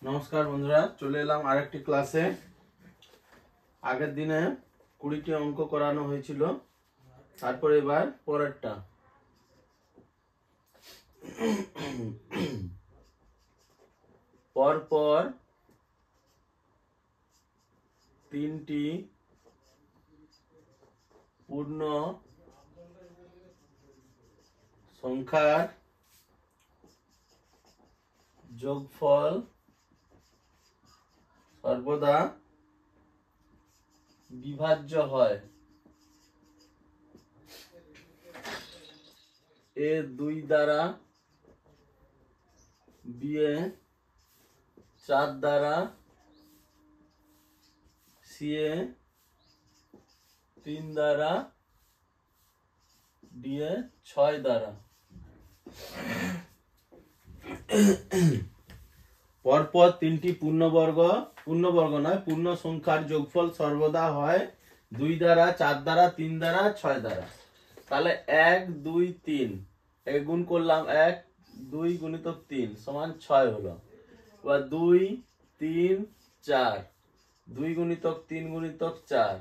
নমস্কার বন্ধুরা, চলে এলাম আরেকটি ক্লাসে। আগের দিনে 20টি অঙ্ক করানো হয়েছিল, তারপরে এবার পরেরটা। পরপর 3টি পূর্ণ সংখ্যার যোগফল সর্বদা বিভাজ্য হয়। এ 2 দ্বারা, বি এ 4 দ্বারা, সি এ 3 দ্বারা, ডি এ 6 দ্বারা। পরপর 3টি পূর্ণবর্গ নয়, পূর্ণ সংখ্যার যোগফল সর্বদা হয় 2 দ্বারা, 4 দ্বারা, 3 দ্বারা, 6 দ্বারা। তাহলে 1 2 3 গুণ করলাম, 1 2 গুণিতক 3 সমান 6 হলো। এবার 2 3 4, 2 গুণিতক 3 গুণিতক 4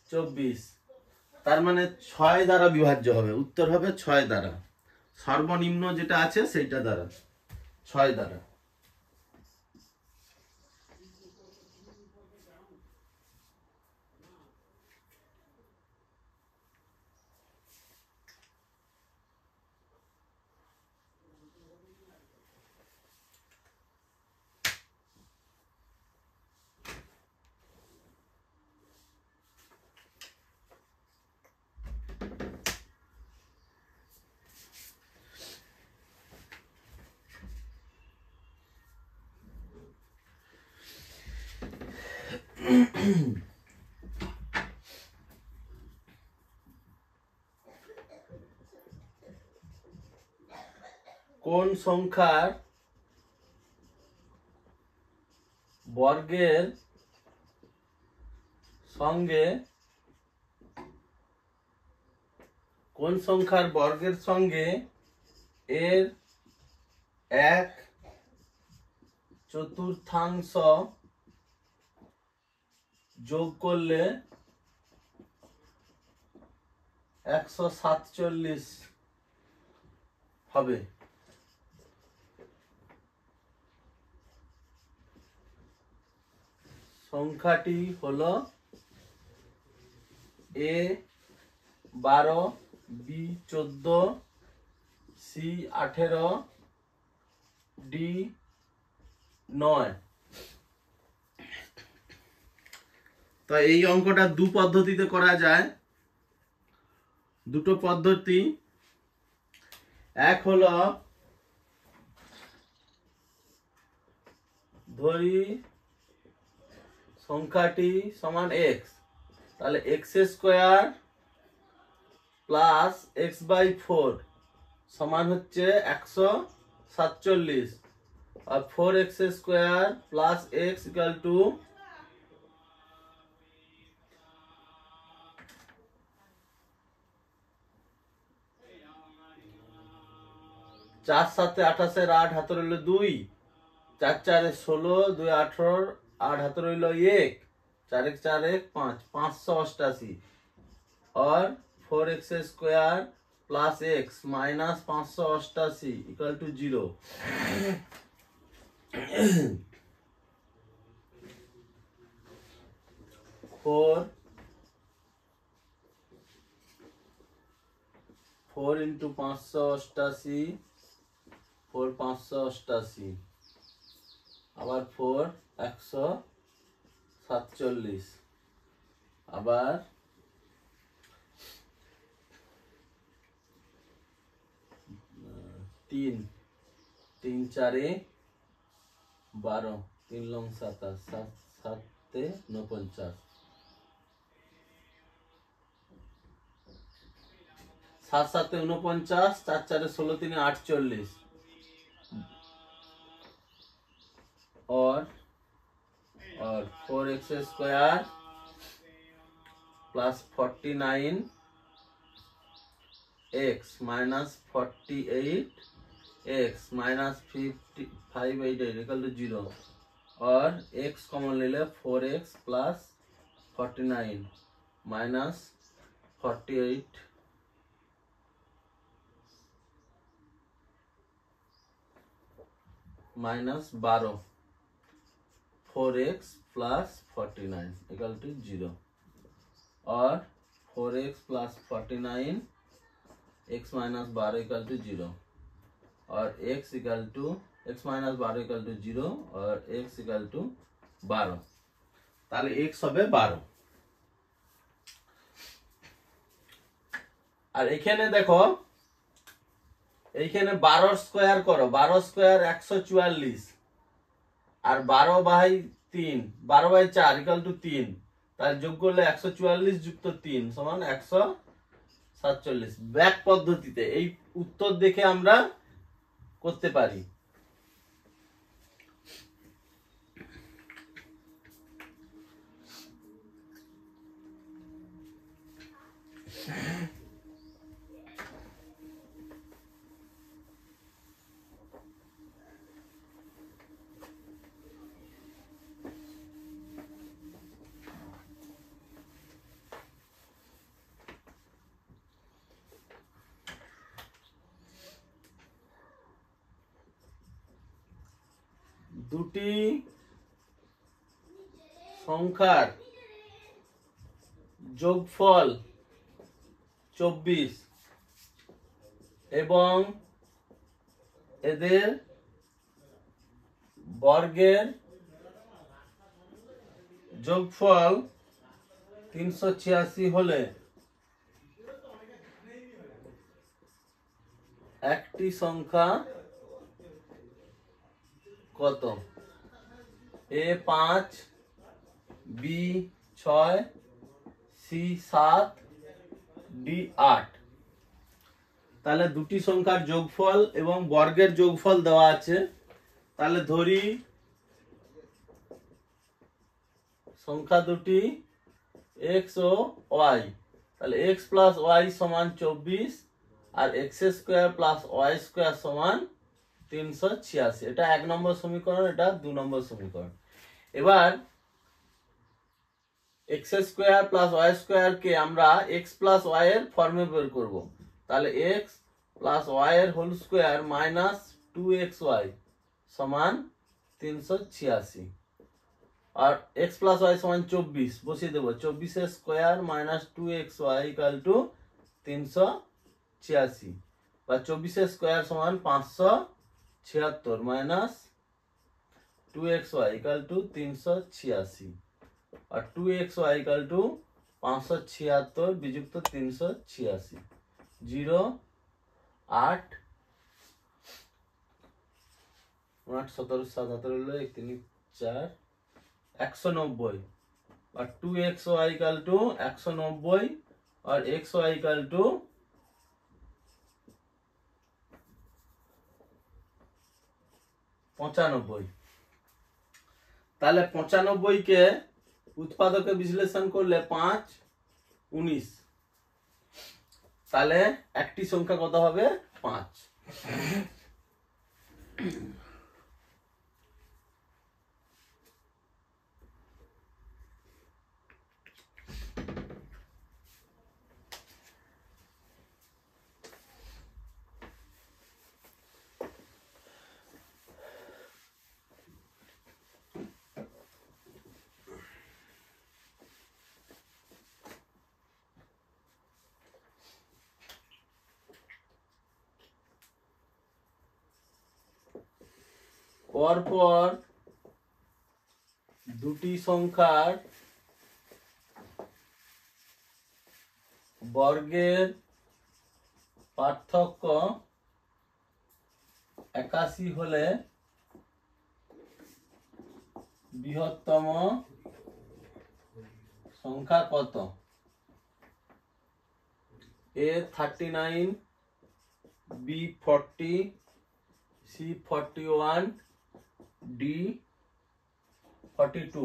24। তার মানে 6 দ্বারা বিভাজ্য হবে। উত্তর হবে 6 দ্বারা। সর্বনিম্ন যেটা আছে সেইটা দ্বারা, 6 দ্বারা। কোন সংখ্যার বর্গের সঙ্গে এর 1/4 যোগ করলে 147 হবে? সংখ্যাটি হলো এ 12, বি 14, সি 18, ডি 9। তো এই অঙ্কটা দু পদ্ধতিতে করা যায়। দুটো পদ্ধতি, এক হলো ধরি সংখ্যাটি সমান x, তাহলে x² প্লাস x/4 সমান হচ্ছে 147, আর 4x² plus x equal to 4 7 28, 8 হাতে রইল 2, 4 4 16, 2 18, 8 হাতে রইল 1, 4 1 4 1 5, 588, और 4x² plus x minus 588 equal to 0। 4 into 588, 4 588, আবার 4 147, আবার 3 3 4 12, 3 लॉन्ग 27, 7 7 49, 7 7 49, 4 4 16, 3 48, और 4x² plus 49 x minus 48 x minus 588 equal to 0 और x कॉमन ले ले 4x plus 49 minus 48 minus 12 4x plus 49 equal to 0 और 4x plus 49 x minus 12 equal to 0 और x equal to x minus 12 equal to 0 और x equal to 12 তাহলে x হবে 12 আর এখানে দেখো এইখানে 12 স্কয়ার করো 12 স্কয়ার 144 আর 12 বাই 3 12 বাই 4 ইকুয়াল টু 3 তাহলে যোগ করলে 144 যুক্ত 3 সমান 147 ব্যাক পদ্ধতিতে এই উত্তর দেখে আমরা করতে পারি দুটি সংখ্যার যোগফল 24 এবং এদের বর্গের যোগফল 386 হলে একটি সংখ্যা কত A5 B6 C7 D8 তাহলে দুটি সংখ্যার যোগফল এবং বর্গের যোগফল দেওয়া আছে তাহলে ধরি সংখ্যা দুটি x ও y তাহলে x plus y সমান 24 আর x square plus y square সমান 386 এটা 1 নম্বর সমীকরণ এটা 2 নম্বর সমীকরণ এবার x square plus y square কে আমরা x প্লাস y এর ফর্মে বের করব তাহলে x প্লাস y এর হোল স্কয়ার মাইনাস 2xy সমান 386 আর x প্লাস y সমান 24 বসিয়ে দেব 24 এর square minus 2xy equal to 386 বা 24 এর স্কয়ার সমান 576 মাইনাস 2xy ইকুয়াল টু 386 আর 2xy ইকুয়াল টু 576 বিযুক্ত 386 0 8 8 17 77 হলো 1 3 4 190 और 2xy इक्वल टू 190 और xy इक्वल टू 95 তাহলে 95 কে উৎপাদকে বিশ্লেষণ করলে 5 19 তাহলে একটি সংখ্যা কত হবে 5 পরপর দুটি সংখ্যার বর্গের পার্থক্য 81 হলে বৃহত্তম সংখ্যা কত A39 B40 C41 D42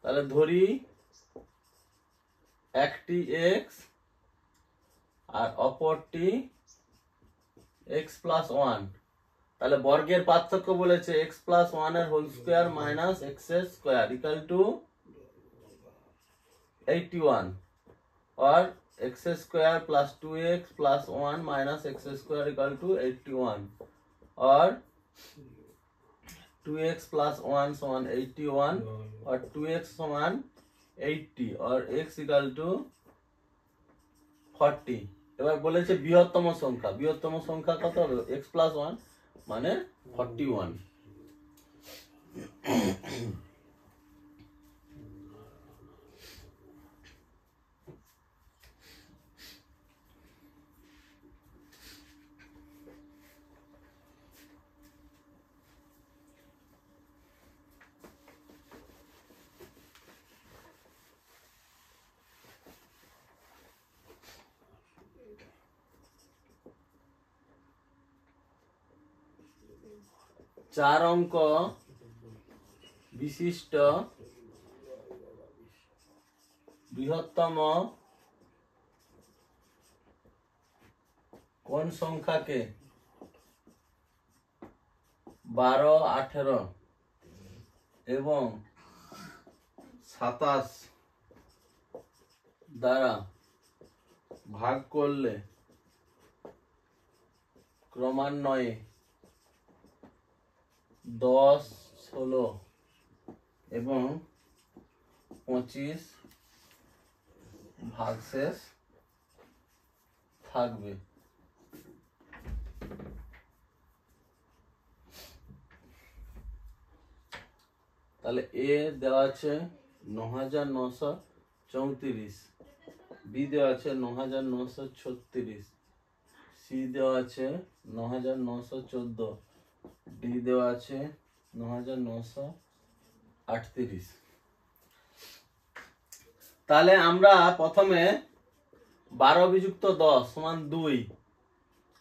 তাহলে ধরি একটি x আর অপরটি x প্লাস ওয়ান, তাহলে বর্গের পার্থক্য বলেছে x প্লাস ওয়ান এর whole square minus x square equal to 81, और x square plus 2x plus 1 minus x square equal to 81, और 2x प्लस 1 समान 81 और 2x समान 80 और x इक्वल टू 40। এবার বলেছে বৃহত্তম সংখ্যা কত হবে x প্লাস 1 মানে 41। चार अंक विशिष्ट बृहत्तम কোন সংখ্যাকে 12, 18 এবং 27 দ্বারা ভাগ করলে ক্রমান্বয়ে 10, 16 এবং 25 ভাগশেষ থাকবে। তাহলে এ দেওয়া আছে 9934, বি দেওয়া আছে 9936, সি দেওয়া আছে 9914, ডি দেওয়া আছে 9938। তাহলে আমরা প্রথমে 12 বিযুক্ত 10 সমান 2,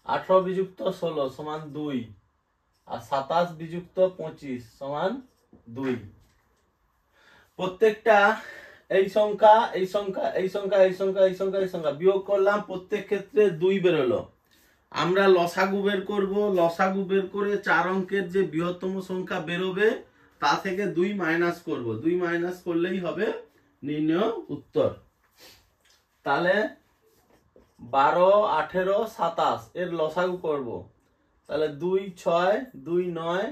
18 বিযুক্ত 16 সমান 2 আর 27 বিযুক্ত 25 সমান 2। প্রত্যেকটা এই সংখ্যা এই সংখ্যা এই সংখ্যা এই সংখ্যা এই সংখ্যা এই সংখ্যা বিয়োগ করলাম, প্রত্যেক ক্ষেত্রে 2 বেরোলো। আমরা লসাগু বের করব, লসাগু বের করে 4 অঙ্কের যে বৃহত্তম সংখ্যা বেরোবে তা থেকে 2 মাইনাস করব, 2 মাইনাস করলেই হবে নির্ণয় উত্তর। তাহলে 12, 18, 27 এর লসাগু করব, তাহলে 2, 6, 2, 9,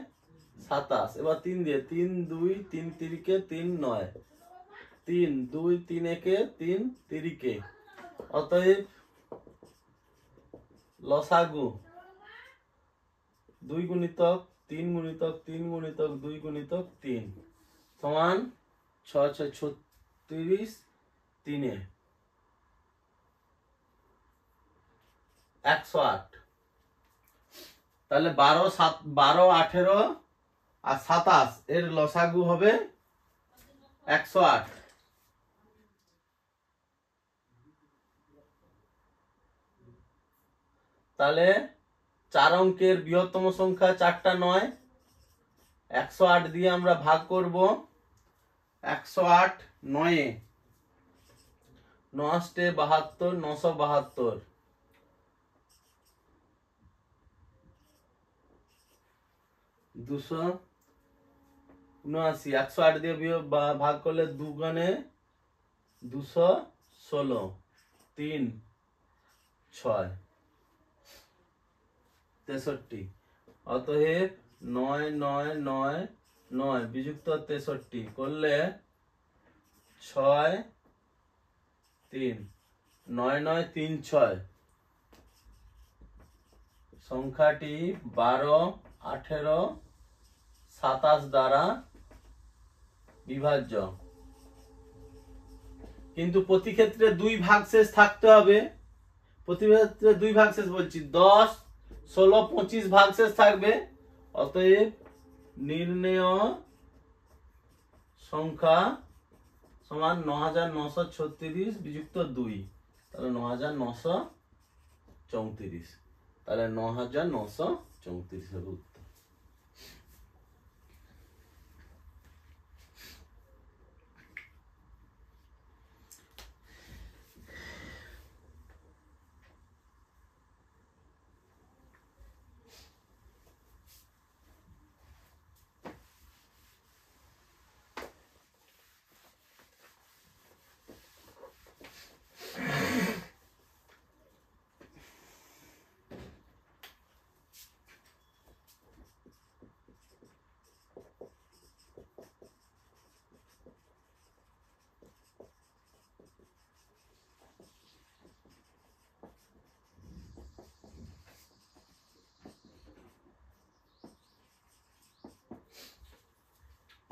27। এবার 3 দিয়ে 3, 2, 3 তিরিকে 3, 9, 3, 2, 3 একে 3 তিরিকে, অতএব লসাগু 2 গুণিতক 3 গুণিতক 3 গুণিতক 2 গুণিতক 3 সমান 6, 6, 36, 3 এ 108। তাহলে 12, 18 আর 27 এর লসাগু হবে 108। তাহলে 4 অঙ্কের বৃহত্তম সংখ্যা 4টা 9, 108 দিয়ে আমরা ভাগ করব। 108 9 9 72, 972, 279। 108 দিয়ে ভাগ করলে 2 গুণে 216, 3, 6, 63। অতএব 9, 9, 9, 9 বিযুক্ত 63 করলে 6, 3, 9, 9, 3, 6। সংখ্যাটি 12, 18, 27 দ্বারা বিভাজ্য, কিন্তু প্রতি ক্ষেত্রে 2 ভাগশেষ থাকতে হবে। প্রতি ক্ষেত্রে 2 ভাগশেষ বলছি, 10, 16, 25 ভাগশেষ থাকবে। অতএব নির্ণেয় সংখ্যা সমান 9936 বিযুক্ত 2, তাহলে 9934, তাহলে 9934 হবে উত্তর।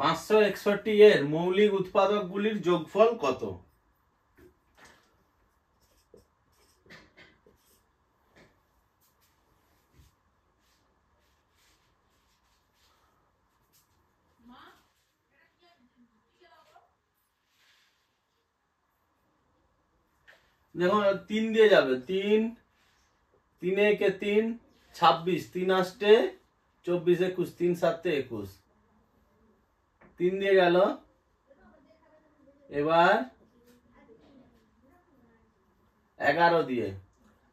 561 এর মৌলিক উৎপাদকগুলির যোগফল কত? দেখুন 3 দিয়ে যাবে, 3 3 একে 3 26, 3 আষ্টে 24, 21, 3 সাতে 21, 3 দিয়ে গেল। এবার 11 দিয়ে,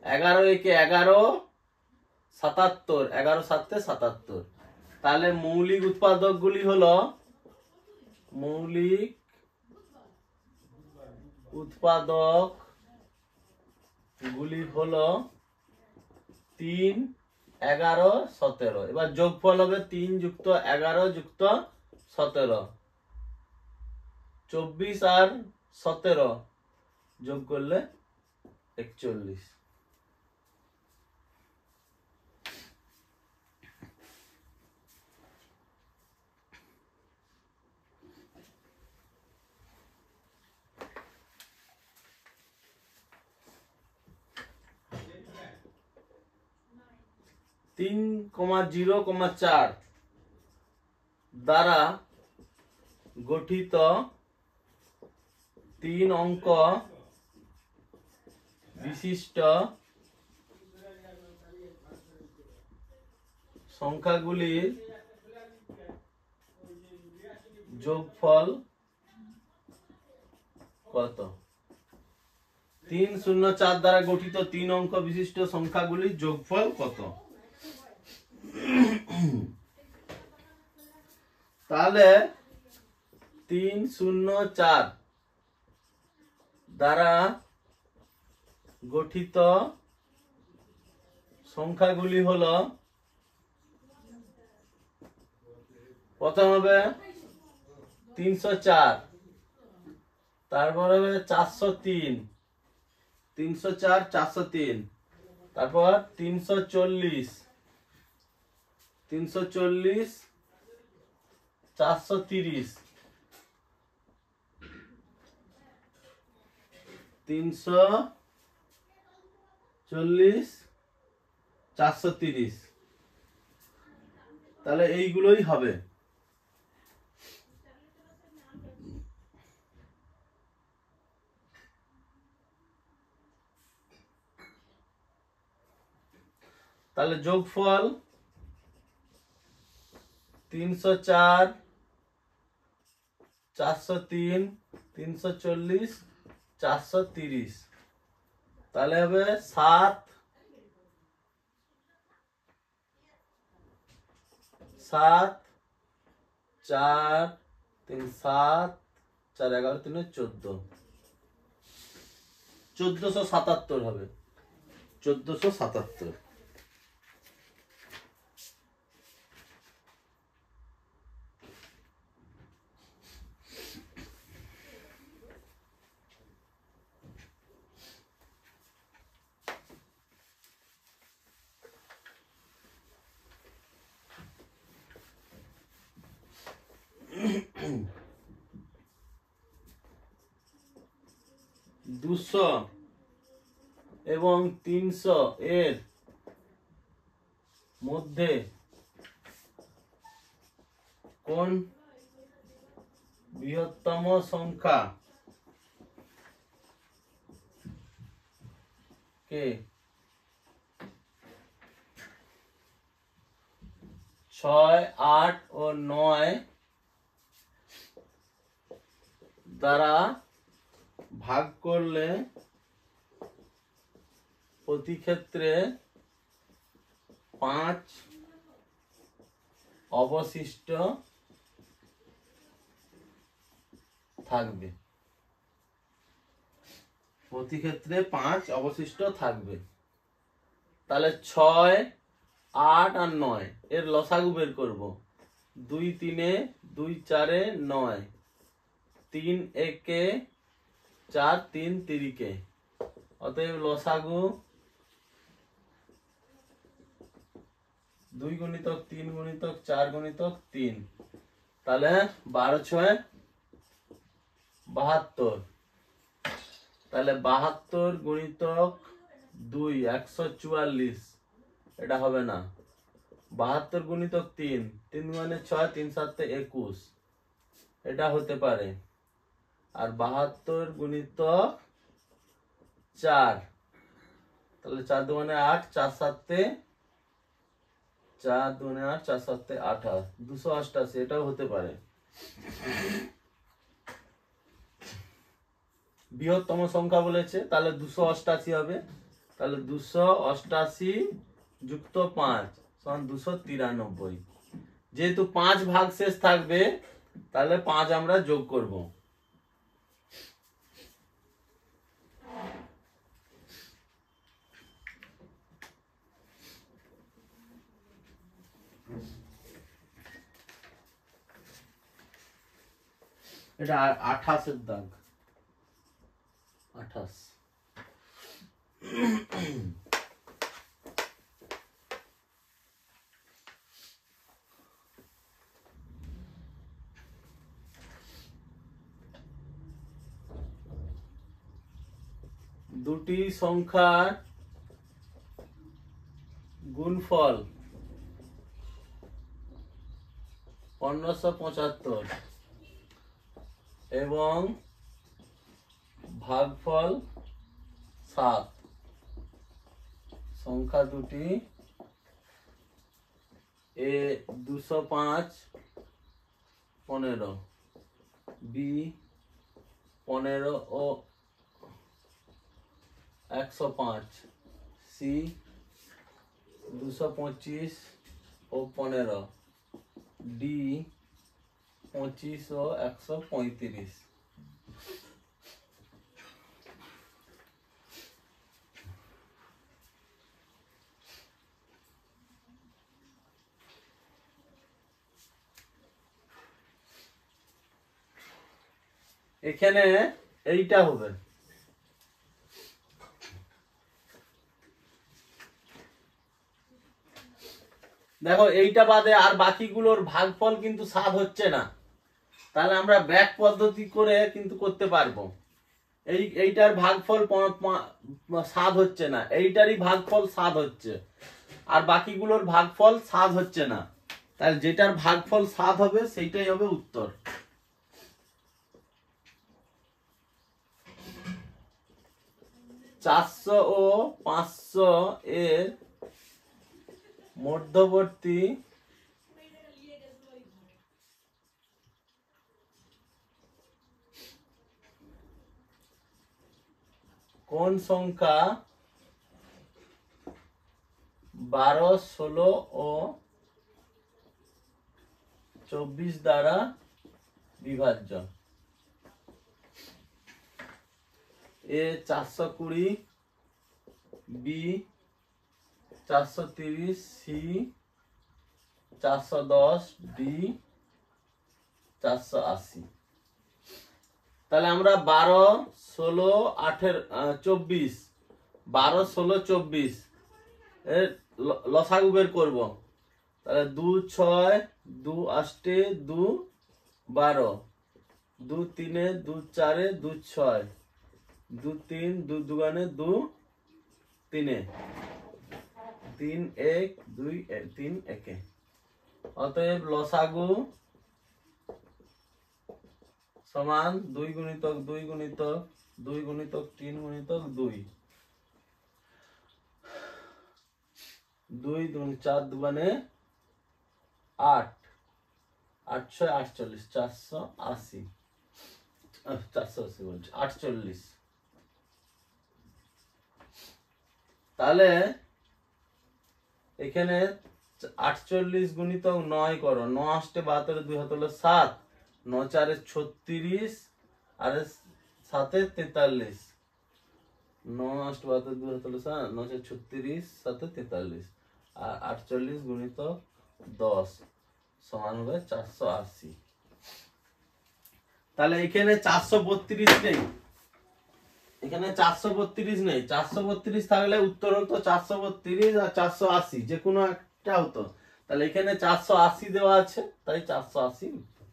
11 একে 11, 77, 11 সাতে 77। তাহলে মৌলিক উৎপাদকগুলি হলো, মৌলিক উৎপাদক গুলি হলো 3, 11, 17। এবার যোগফল হবে 3 যুক্ত 11 যুক্ত 17, 24 আর 17 যোগ করলে 41। তিন, 0,4 দ্বারা গঠিত 3 অঙ্ক বিশিষ্ট সংখ্যাগুলির যোগফল কত? 304 দ্বারা গঠিত 3 অঙ্ক বিশিষ্ট সংখ্যাগুলির যোগফল কত? তাহলে 304 দ্বারা গঠিত সংখ্যাগুলি হলো, প্রথম হবে 304, তারপর হবে 403, 304, 403, তারপর 340, 340, 430, 340, 430। তাহলে এইগুলোই হবে। তাহলে যোগফল 304, 403, 340, 430। তাহলে হবে 7, 7, 4, 3, 7, 4, 11, 3, 14, 1477 হবে, 1477। দুশো এবং 300 এর মধ্যে কোন বৃহত্তম সংখ্যা কে? 6, 8 ও 9 দ্বারা ভাগ করলে প্রতি ক্ষেত্রে 5 অবশিষ্ট থাকবে, প্রতি ক্ষেত্রে 5 অবশিষ্ট থাকবে। তাহলে 6, 8 আর 9 এর লসাগু বের করব। 2 3, 2 4, 9, 3 1, 4, 3 3। অতএব লসাগু 2 গুণিতক 3 গুণিতক 4 গুণিতক 3। তাহলে 12 6 72, তাহলে 72 গুণিতক 2 144, এটা হবে না। 72 গুণিতক 3, 3 মানে 6, 3 7 21, এটা হতে পারে। আর 72 গুণিতক 4, তাহলে 4 2 8, 4 7 4 2 8, 4 7 28, 288, এটাও হতে পারে। বৃহত্তম সংখ্যা বলেছে, তাহলে 288 হবে। তাহলে 288 যুক্ত 5 সমান 293। যেহেতু 5 ভাগশেষ থাকবে, তাহলে 5 আমরা যোগ করব। এটা 28 এর দাগ, 28। দুটি সংখ্যার গুণফল 1575 এবং ভাগফল 7। সংখ্যা দুটি এ 205 15, বি 15 ও 105, সি 225 ও 15, ডি 25 ও 135। এখানে এইটা হবে, দেখো এইটা বাদে আর বাকিগুলোর ভাগফল কিন্তু 7 হচ্ছে না। তাহলে আমরা ব্যাক পদ্ধতি করে কিন্তু করতে পারবো। এইটার ভাগফল 7 হচ্ছে না, এইটারই ভাগফল 7 হচ্ছে, আর বাকিগুলোর ভাগফল 7 হচ্ছে না। তাহলে যেটার ভাগফল 7 হবে সেইটাই হবে উত্তর। চারশো ও 500 এর মধ্যবর্তী কোন সংখ্যা 12, 16 ও 24 দ্বারা বিভাজ্য? এ 420, বি 430, সি 410, ডি 480। তাহলে আমরা 12, 16, 18, 24, 12, 16, 24 এর লসাগু বের করব। তাহলে 2 6, 2 8, 2 12, 2 3, 2 4, 2 6, 2 3, 2 2 2 3, 3 1 2 3 1। অতএব লসাগু সমান 2 গুণিতক 2 গুণিতক 2 গুণিতক 3 গুণিতক 2, 2 2 4 2 8, 8 6 48, 480, 480 বলছি 48। তাহলে এখানে 48 গুণিতক 9 করো, 9 8 72, 2 হাত হলো 7, 9 4 36 আর 7 43, 9 8 72, 2 হাত হলো 7, 9 4 36, 7 43, আর 48 গুণিতক 10 সমান হবে 480। তাহলে এখানে 432 নেই, এখানে 432 নেই। 432 থাকলে উত্তর হতো 432 আর 480, যে কোনো একটা হতো। তাহলে এখানে 480 দেওয়া আছে, তাই 480 উত্তর।